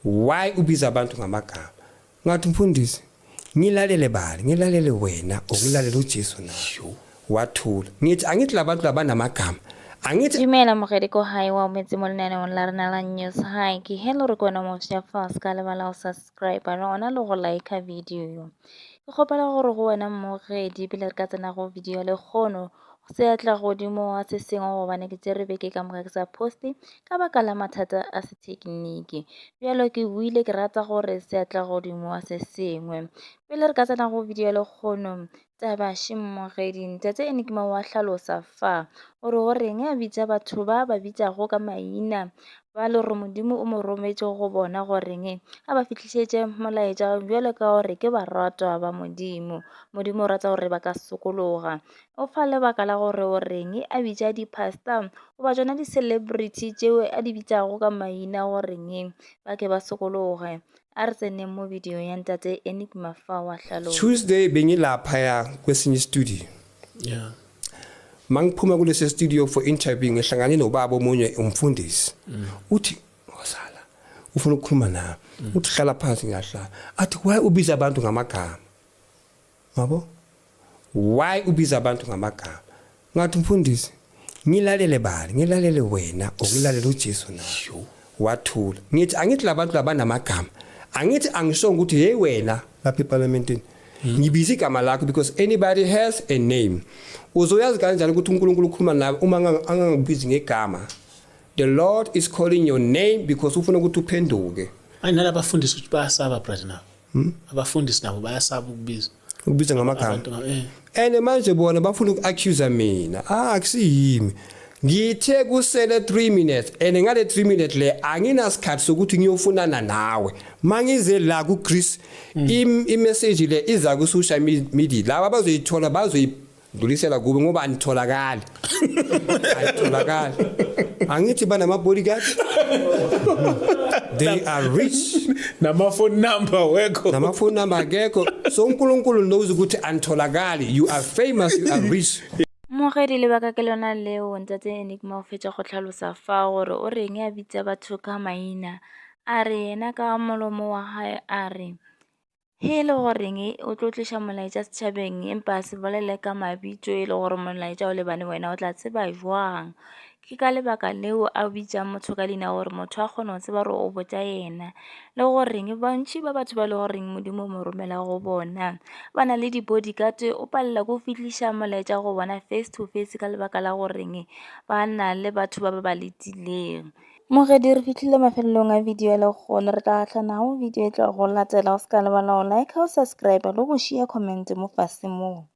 why ubiza abantu ngamagama ngathi mfundisi ngilalele bani ngilalele wena okulalele uJesu na wathula ngithi angithi labantu labanamagama angithi Dumela mogedi ko hae wa metse mo lenaneong la rena la news hi ke hello re kwana mo sia fast ka lebala o subscribe ra ona le go like video yo ke gopela gore go wena mogedi pele re ka tsena go video le kgono se atla godimo wa se sengwe go bane ke tsere beke ka moka ke sa poste ka baka la mathata a se tekniki bjalo ke buile ke rata gore se atla godimo wa se sengwe pele re ka tsena go video le kgono taba shimmogedi ntate ene ke wa hlalosa fa gore goreng a bitsa batho ba bitsago ka maina ba le gore modimo o mo rometse go bona goreng a ba fitlisetse molaetša bjalo ka gore ke baratwa ba modimo o rata gore ba ka sokologa o fa lebaka la gore goreng a bitsa di-pastor goba tsona di-celebrity tšeo a di bitsago ka maina goreng ba ke ba sokologe a re tsene mo video ya ntate Enigma fa wa hlalosa Tuesday bengilaphaya kwesinye studio mangiphuma kulesi studio for interview ngihlangane nobaba omunye umfundisi uthi ngosala ufuna ukukhuluma nawe uthi hlala phansi ngahlala athi why ubiza abantu ngamagama yabo why ubiza abantu ngamagama ngathi mfundisi ngilalele bani ngilalele wena okulalele uJesu na wathula ngithi angithi labantu labanamagama angithi angisho ukuthi hey wena lapha eParliamentini ngibiza igama lakho because anybody has a name uzoyazi kanjani ukuthi uNkulunkulu ukhuluma nawe uma angangibizi ngegama the Lord is calling your name because ufuna ukuthi uphenduke ayinala abafundisi ukuthi bayasaba brother nabo abafundisi nabo bayasaba ukubiza ngamagama ene manje bona bafuna uku-accuse mina akusiyimi ngithe kusele 3 minutes ene ngale 3 minutes le anginasikhathi sokuthi ngiyofunana nawe mangize la ku Chris i-message le iza ku social media laba bazoyithola bazoyidlulisela kube ngoba anitholakala ayitholakala angithi bana ama bodyguard they are rich nama phone number akekho so uNkulunkulu knows ukuthi anitholakali you are famous you are rich mogedi lebaka ke lona leo ntate Enigma o fetša go tlhalosa fa gore o reng a bitsa batho ka maina a re yena ka molomo wa hae a re he le goreng o tlo tliša molaetša setšhabeng empa se bolele ka mabitso e le gore molaetša o lebane wena o tla tseba jwang ke ka lebaka leo a bitsa motho ka leina gore motho a kgone go tseba gore o botša yena le goreng bantši ba batho ba le goreng modimo mo romela go bona ba na le di-bodyguard o palela go fitliša molaetša go bona face to face ka lebaka la goreng ba na le batho ba ba letileng mogedi re fitlhile mafelelong a video le kgone re tla tlhanago video e tla go latela o se ka lebala go like o subscribe le go share comment mo fase moo